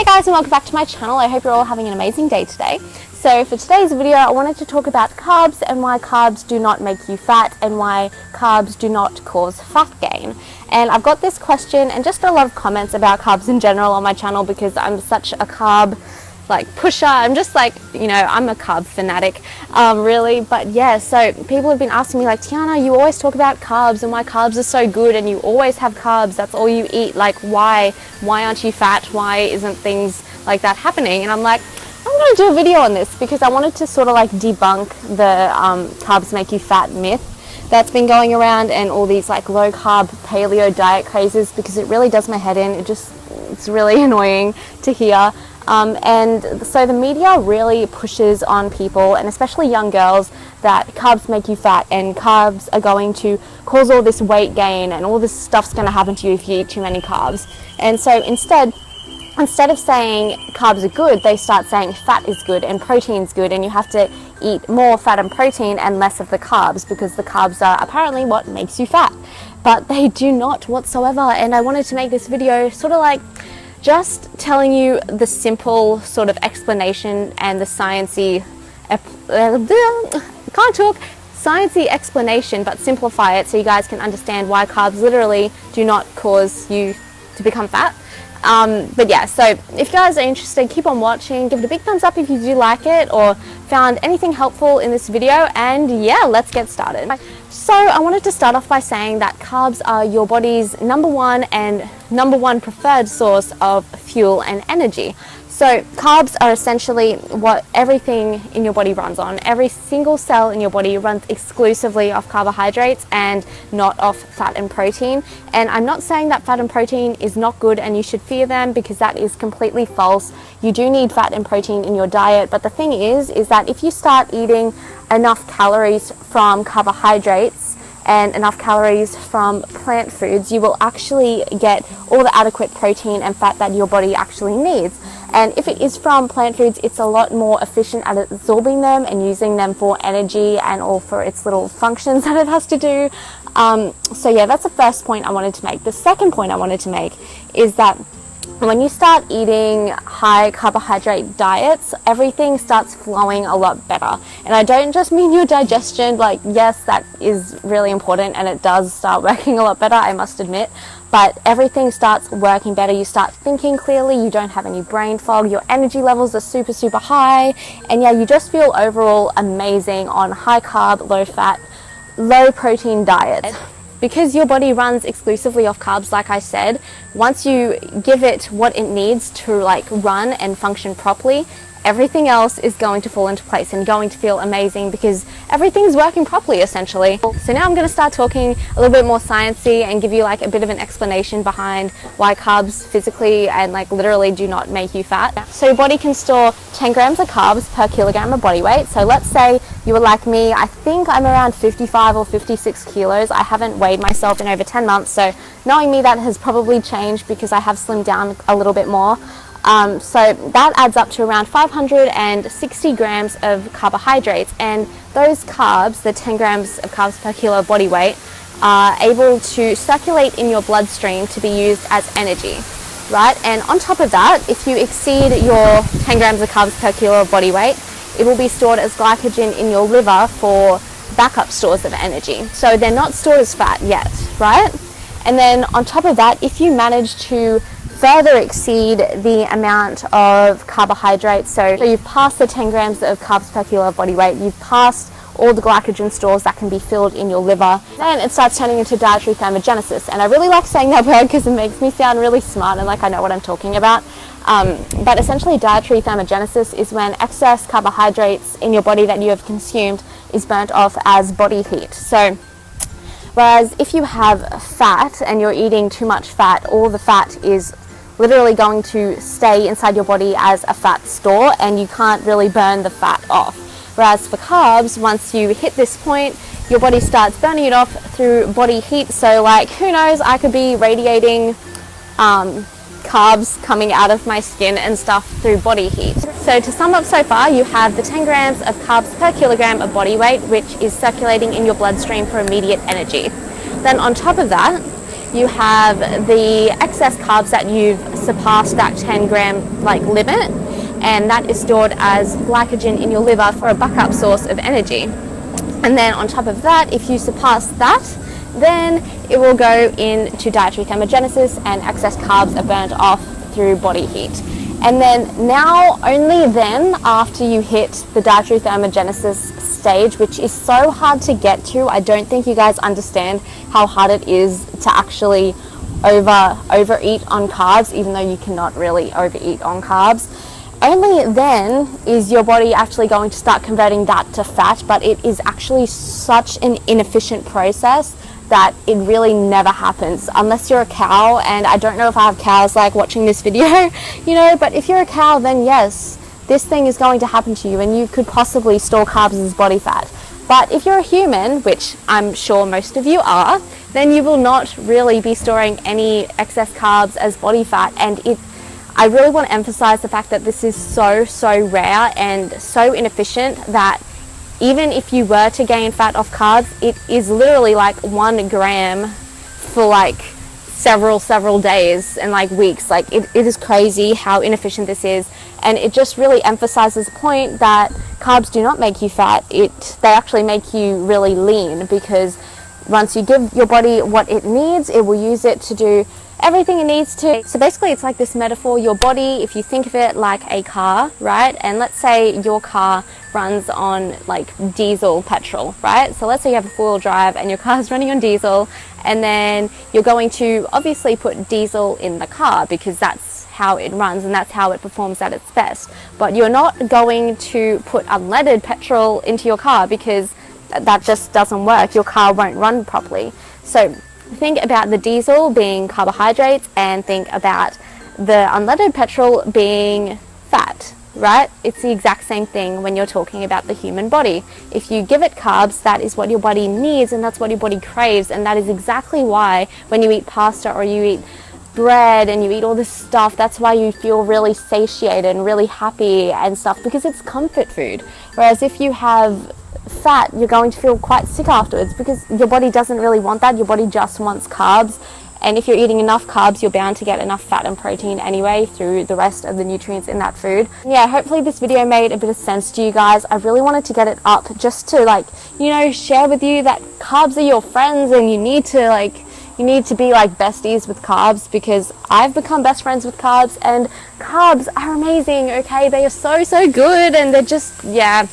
Hey guys, and welcome back to my channel. I hope you're all having an amazing day today. So for today's video, I wanted to talk about carbs and why carbs do not make you fat and why carbs do not cause fat gain. And I've got this question and just a lot of comments about carbs in general on my channel because I'm such a carb pusher. I'm just I'm a carb fanatic, really. But yeah, so people have been asking me Tiana, you always talk about carbs and why carbs are so good and you always have carbs, that's all you eat, why aren't you fat, why isn't things like that happening? And I'm like, I'm going to do a video on this because I wanted to sort of debunk the carbs make you fat myth that's been going around and all these low carb paleo diet crazes, because it really does my head in. It's really annoying to hear. And so the media really pushes on people, and especially young girls, that carbs make you fat and carbs are going to cause all this weight gain and all this stuff's going to happen to you if you eat too many carbs. And so instead of saying carbs are good, they start saying fat is good and protein's good, and you have to eat more fat and protein and less of the carbs because the carbs are apparently what makes you fat. But they do not whatsoever. And I wanted to make this video sort of just telling you the simple sort of explanation and the sciencey explanation, but simplify it so you guys can understand why carbs literally do not cause you to become fat. But yeah, so if you guys are interested, keep on watching, give it a big thumbs up if you do like it or found anything helpful in this video, and yeah, let's get started. So I wanted to start off by saying that carbs are your body's number one preferred source of fuel and energy. So carbs are essentially what everything in your body runs on. Every single cell in your body runs exclusively off carbohydrates and not off fat and protein. And I'm not saying that fat and protein is not good and you should fear them, because that is completely false. You do need fat and protein in your diet, but the thing is that if you start eating enough calories from carbohydrates and enough calories from plant foods, you will actually get all the adequate protein and fat that your body actually needs. And if it is from plant foods, it's a lot more efficient at absorbing them and using them for energy and all for its little functions that it has to do. So yeah, that's the first point I wanted to make. The second point I wanted to make is that when you start eating high carbohydrate diets, everything starts flowing a lot better. And I don't just mean your digestion, yes, that is really important and it does start working a lot better, I must admit, but everything starts working better. You start thinking clearly, you don't have any brain fog, your energy levels are super, super high, and yeah, you just feel overall amazing on high carb, low fat, low protein diets. Because your body runs exclusively off carbs, like I said, once you give it what it needs to run and function properly, everything else is going to fall into place and going to feel amazing because everything's working properly essentially. So now I'm going to start talking a little bit more sciencey and give you a bit of an explanation behind why carbs physically and literally do not make you fat. So your body can store 10 grams of carbs per kilogram of body weight. So let's say you were like me, I think I'm around 55 or 56 kilos. I haven't weighed myself in over 10 months, so knowing me, that has probably changed because I have slimmed down a little bit more. So that adds up to around 560 grams of carbohydrates, and those carbs, the 10 grams of carbs per kilo of body weight, are able to circulate in your bloodstream to be used as energy, right? And on top of that, if you exceed your 10 grams of carbs per kilo of body weight, it will be stored as glycogen in your liver for backup stores of energy. So they're not stored as fat yet, right? And then on top of that, if you manage to further exceed the amount of carbohydrates, so you've passed the 10 grams of carbs per kilo of body weight, you've passed all the glycogen stores that can be filled in your liver, then it starts turning into dietary thermogenesis. And I really like saying that word because it makes me sound really smart and I know what I'm talking about. But essentially dietary thermogenesis is when excess carbohydrates in your body that you have consumed is burnt off as body heat. So whereas if you have fat and you're eating too much fat, all the fat is literally going to stay inside your body as a fat store and you can't really burn the fat off. Whereas for carbs, once you hit this point, your body starts burning it off through body heat. So who knows, I could be radiating carbs coming out of my skin and stuff through body heat. So to sum up so far, you have the 10 grams of carbs per kilogram of body weight, which is circulating in your bloodstream for immediate energy. Then on top of that, you have the excess carbs that you've surpassed that 10 gram like limit, and that is stored as glycogen in your liver for a backup source of energy. And then on top of that, if you surpass that, then it will go into dietary thermogenesis and excess carbs are burned off through body heat. And then now, only then, after you hit the dietary thermogenesis stage, which is so hard to get to, I don't think you guys understand how hard it is to actually overeat on carbs, even though you cannot really overeat on carbs. Only then is your body actually going to start converting that to fat, but it is actually such an inefficient process that it really never happens unless you're a cow. And I don't know if I have cows like watching this video, you know, but if you're a cow, then yes, this thing is going to happen to you and you could possibly store carbs as body fat. But if you're a human, which I'm sure most of you are, then you will not really be storing any excess carbs as body fat. And I really want to emphasize the fact that this is so rare and so inefficient that even if you were to gain fat off carbs, it is literally like 1 gram for like several days and like weeks. Like it is crazy how inefficient this is, and it just really emphasizes the point that carbs do not make you fat. They actually make you really lean, because once you give your body what it needs, it will use it to do everything it needs to. So basically it's like this metaphor. Your body, if you think of it like a car, right? And let's say your car runs on like diesel petrol, right? So let's say you have a 4-wheel drive and your car's running on diesel, and then you're going to obviously put diesel in the car because that's how it runs and that's how it performs at its best. But you're not going to put unleaded petrol into your car because that just doesn't work. Your car won't run properly. So think about the diesel being carbohydrates and think about the unleaded petrol being fat, right? It's the exact same thing when you're talking about the human body. If you give it carbs, that is what your body needs and that's what your body craves. And that is exactly why when you eat pasta or you eat bread and you eat all this stuff, that's why you feel really satiated and really happy and stuff, because it's comfort food. Whereas if you have fat, you're going to feel quite sick afterwards because your body doesn't really want that. Your body just wants carbs, and if you're eating enough carbs, you're bound to get enough fat and protein anyway through the rest of the nutrients in that food. Yeah, hopefully this video made a bit of sense to you guys. I really wanted to get it up just to, like, you know, share with you that carbs are your friends and you need to be like besties with carbs, because I've become best friends with carbs, and carbs are amazing, okay? They are so good, and they're just, yeah,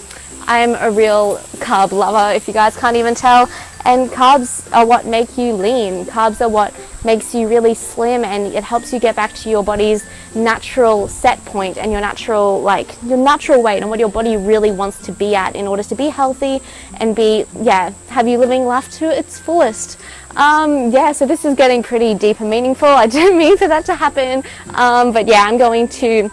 I'm a real carb lover, if you guys can't even tell. And carbs are what make you lean. Carbs are what makes you really slim, and it helps you get back to your body's natural set point and your natural weight and what your body really wants to be at in order to be healthy and have you living life to its fullest. So this is getting pretty deep and meaningful. I didn't mean for that to happen. But yeah, I'm going to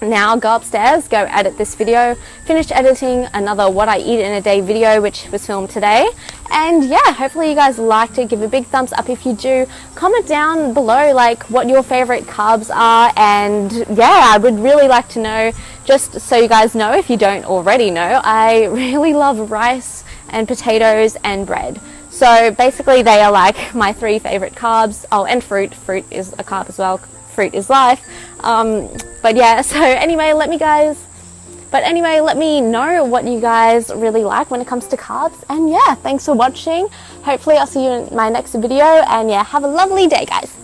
now go upstairs, go edit this video, finish editing another what I eat in a day video, which was filmed today. And yeah, hopefully you guys liked it. Give a big thumbs up if you do. Comment down below like what your favorite carbs are, and yeah, I would really like to know, just so you guys know if you don't already know, I really love rice and potatoes and bread. So basically they are like my 3 favorite carbs. Oh, and fruit is a carb as well. Fruit is life. But yeah, so anyway, let me know what you guys really like when it comes to carbs. And yeah, thanks for watching. Hopefully I'll see you in my next video, and yeah, have a lovely day, guys.